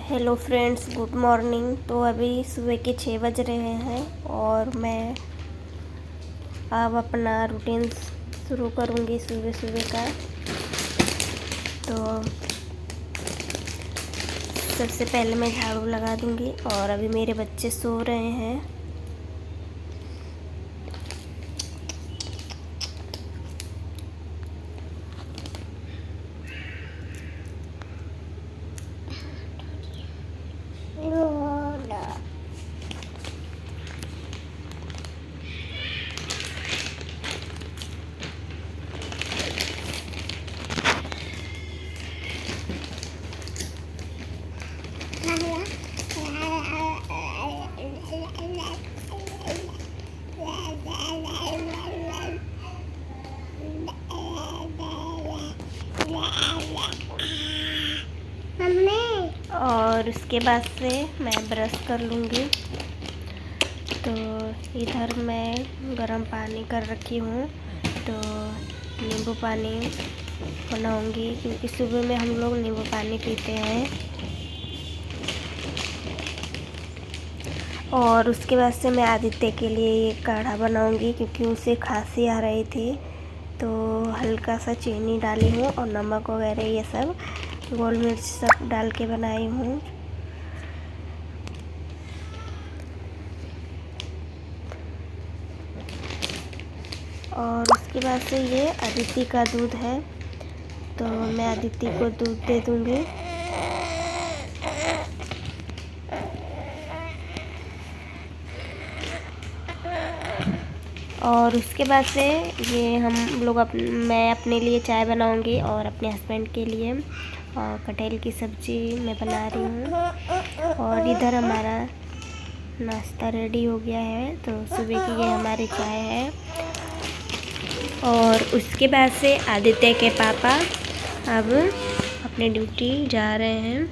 Hello friends, good morning. तो अभी सुबह के 6 बज रहे हैं और मैं अब अपना रूटीन शुरू करूँगी सुबह सुबह का। तो सबसे पहले मैं झाड़ू लगा दूँगी और अभी मेरे बच्चे सो रहे हैं। और उसके बाद से मैं ब्रश कर लूँगी। तो इधर मैं गर्म पानी कर रखी हूँ, तो नींबू पानी बनाऊँगी क्योंकि सुबह में हम लोग नींबू पानी पीते हैं। और उसके बाद से मैं आदित्य के लिए ये काढ़ा बनाऊँगी क्योंकि उसे खांसी आ रही थी। तो हल्का सा चीनी डाली हूँ और नमक वगैरह ये सब गोल मिर्च सब डाल के बनाई हूँ। और उसके बाद से ये अदिति का दूध है, तो मैं अदिति को दूध दे दूँगी। और उसके बाद से ये हम लोग मैं अपने लिए चाय बनाऊँगी और अपने हस्बैंड के लिए कटहल की सब्ज़ी मैं बना रही हूँ। और इधर हमारा नाश्ता रेडी हो गया है, तो सुबह की ये हमारी चाय है। और उसके बाद से आदित्य के पापा अब अपने ड्यूटी जा रहे हैं।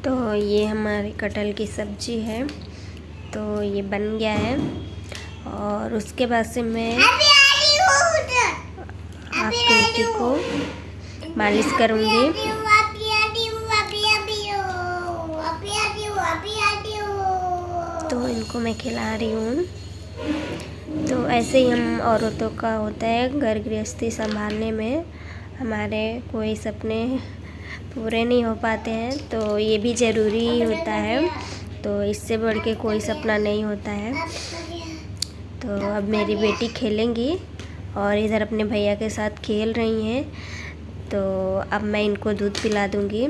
तो ये हमारी कटहल की सब्ज़ी है, तो ये बन गया है। और उसके बाद से मैं आकृति को मालिश करूँगी। तो इनको मैं खिला रही हूँ। तो ऐसे ही हम औरतों का होता है, घर गृहस्थी संभालने में हमारे कोई सपने पूरे नहीं हो पाते हैं, तो ये भी ज़रूरी होता है। तो इससे बढ़ के कोई सपना नहीं होता है। तो अब मेरी बेटी खेलेंगी और इधर अपने भैया के साथ खेल रही हैं, तो अब मैं इनको दूध पिला दूँगी।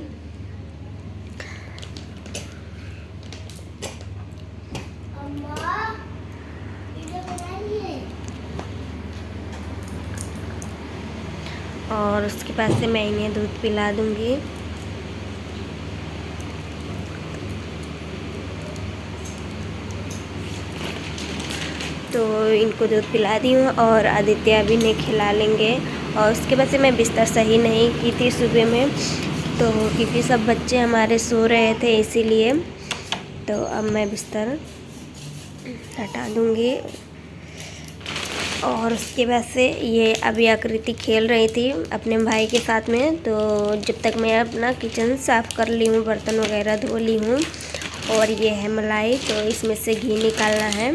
और उसके बाद से मैं इन्हें दूध पिला दूँगी। तो इनको दूध पिला दी हूँ और आदित्य अभी इन्हें खिला लेंगे। और उसके बाद से मैं बिस्तर सही नहीं की थी सुबह में, तो क्योंकि सब बच्चे हमारे सो रहे थे इसीलिए। तो अब मैं बिस्तर हटा दूँगी। और उसके बाद से ये अभी आकृति खेल रही थी अपने भाई के साथ में, तो जब तक मैं अपना किचन साफ़ कर ली हूँ, बर्तन वगैरह धो ली हूँ। और ये है मलाई, तो इसमें से घी निकालना है।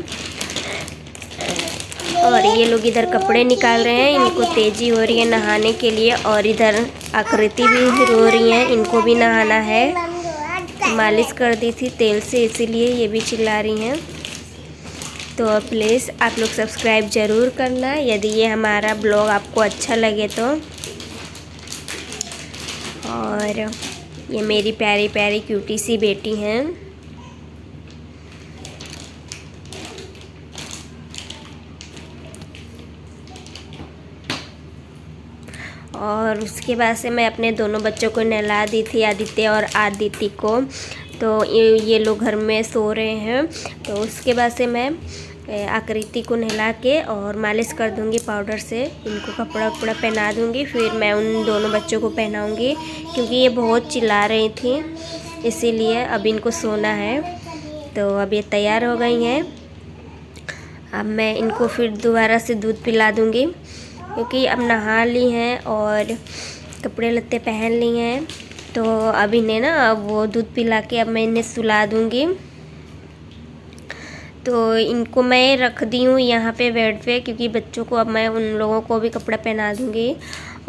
और ये लोग इधर कपड़े निकाल रहे हैं, इनको तेज़ी हो रही है नहाने के लिए। और इधर आकृति भी रो रही हैं, इनको भी नहाना है। मालिश कर दी थी तेल से, इसीलिए ये भी चिल्ला रही हैं। तो प्लीज़ आप लोग सब्सक्राइब ज़रूर करना यदि ये हमारा ब्लॉग आपको अच्छा लगे तो। और ये मेरी प्यारी प्यारी क्यूटी सी बेटी हैं। और उसके बाद से मैं अपने दोनों बच्चों को नहला दी थी, आदित्य और आदिति को। तो ये लोग घर में सो रहे हैं। तो उसके बाद से मैं आकृति को नहला के और मालिश कर दूंगी पाउडर से। इनको कपड़ा वपड़ा पहना दूंगी, फिर मैं उन दोनों बच्चों को पहनाऊंगी क्योंकि ये बहुत चिल्ला रही थी, इसीलिए अब इनको सोना है। तो अब ये तैयार हो गई हैं। अब मैं इनको फिर दोबारा से दूध पिला दूंगी क्योंकि अब नहा ली हैं और कपड़े लत्ते पहन ली हैं। तो अब इन्हें ना अब वो दूध पिला के अब मैं इन्हें सुला दूंगी। तो इनको मैं रख दी हूँ यहाँ पे बेड पे क्योंकि बच्चों को अब मैं उन लोगों को भी कपड़ा पहना दूँगी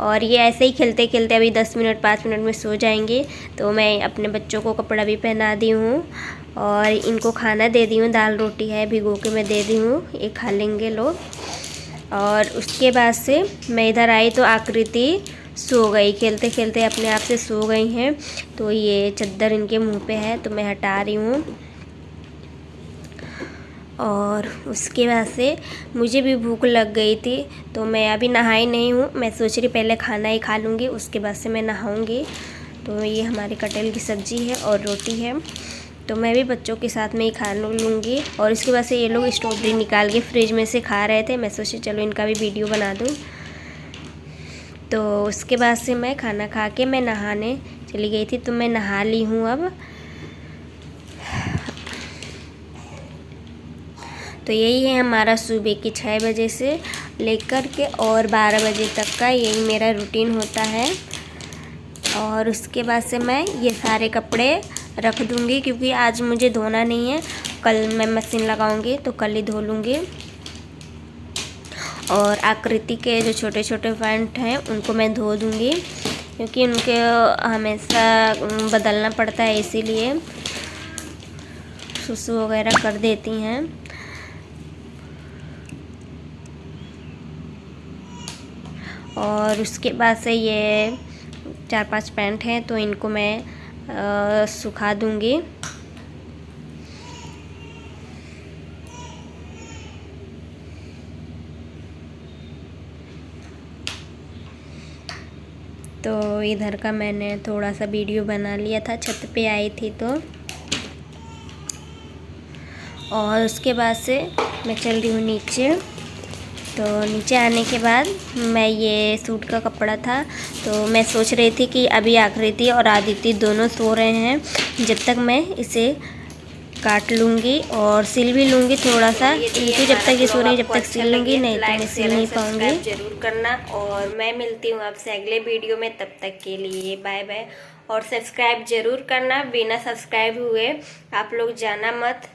और ये ऐसे ही खेलते खेलते अभी 10 मिनट 5 मिनट में सो जाएंगे। तो मैं अपने बच्चों को कपड़ा भी पहना दी हूँ और इनको खाना दे दी हूँ, दाल रोटी है भिगो के मैं दे दी हूँ, ये खा लेंगे लोग। और उसके बाद से मैं इधर आई तो आकृति सो गई, खेलते खेलते अपने आप से सो गई हैं। तो ये चद्दर इनके मुँह पे है तो मैं हटा रही हूँ। और उसके बाद से मुझे भी भूख लग गई थी तो मैं अभी नहाई नहीं हूँ, मैं सोच रही पहले खाना ही खा लूँगी उसके बाद से मैं नहाऊँगी। तो ये हमारी कटहल की सब्ज़ी है और रोटी है, तो मैं भी बच्चों के साथ में ही खा लूँगी। और इसके बाद से ये लोग स्ट्रॉबेरी निकाल के फ्रिज में से खा रहे थे, मैं सोची चलो इनका भी वीडियो बना दूँ। तो उसके बाद से मैं खाना खा के मैं नहाने चली गई थी, तो मैं नहा ली हूँ अब। तो यही है हमारा सुबह की 6 बजे से लेकर के और 12 बजे तक का यही मेरा रूटीन होता है। और उसके बाद से मैं ये सारे कपड़े रख दूँगी क्योंकि आज मुझे धोना नहीं है, कल मैं मशीन लगाऊँगी तो कल ही धो लूँगी। और आकृति के जो छोटे छोटे पैंट हैं उनको मैं धो दूँगी क्योंकि उनके हमेशा बदलना पड़ता है, इसीलिए सुसु वगैरह कर देती हैं। और उसके बाद से ये 4-5 पैंट हैं तो इनको मैं सुखा दूँगी। तो इधर का मैंने थोड़ा सा वीडियो बना लिया था, छत पे आई थी तो। और उसके बाद से मैं चल रही हूँ नीचे। तो नीचे आने के बाद मैं ये सूट का कपड़ा था तो मैं सोच रही थी कि अभी आकृति और आदित्य दोनों सो रहे हैं, जब तक मैं इसे काट लूँगी और सिल भी लूँगी थोड़ा सा, क्योंकि जब तक ये सो रही जब तक सिल लूँगी, नहीं तो मैं सिल नहीं पाऊँगी। ज़रूर करना और मैं मिलती हूँ आपसे अगले वीडियो में, तब तक के लिए बाय बाय। और सब्सक्राइब ज़रूर करना, बिना सब्सक्राइब हुए आप लोग जाना मत।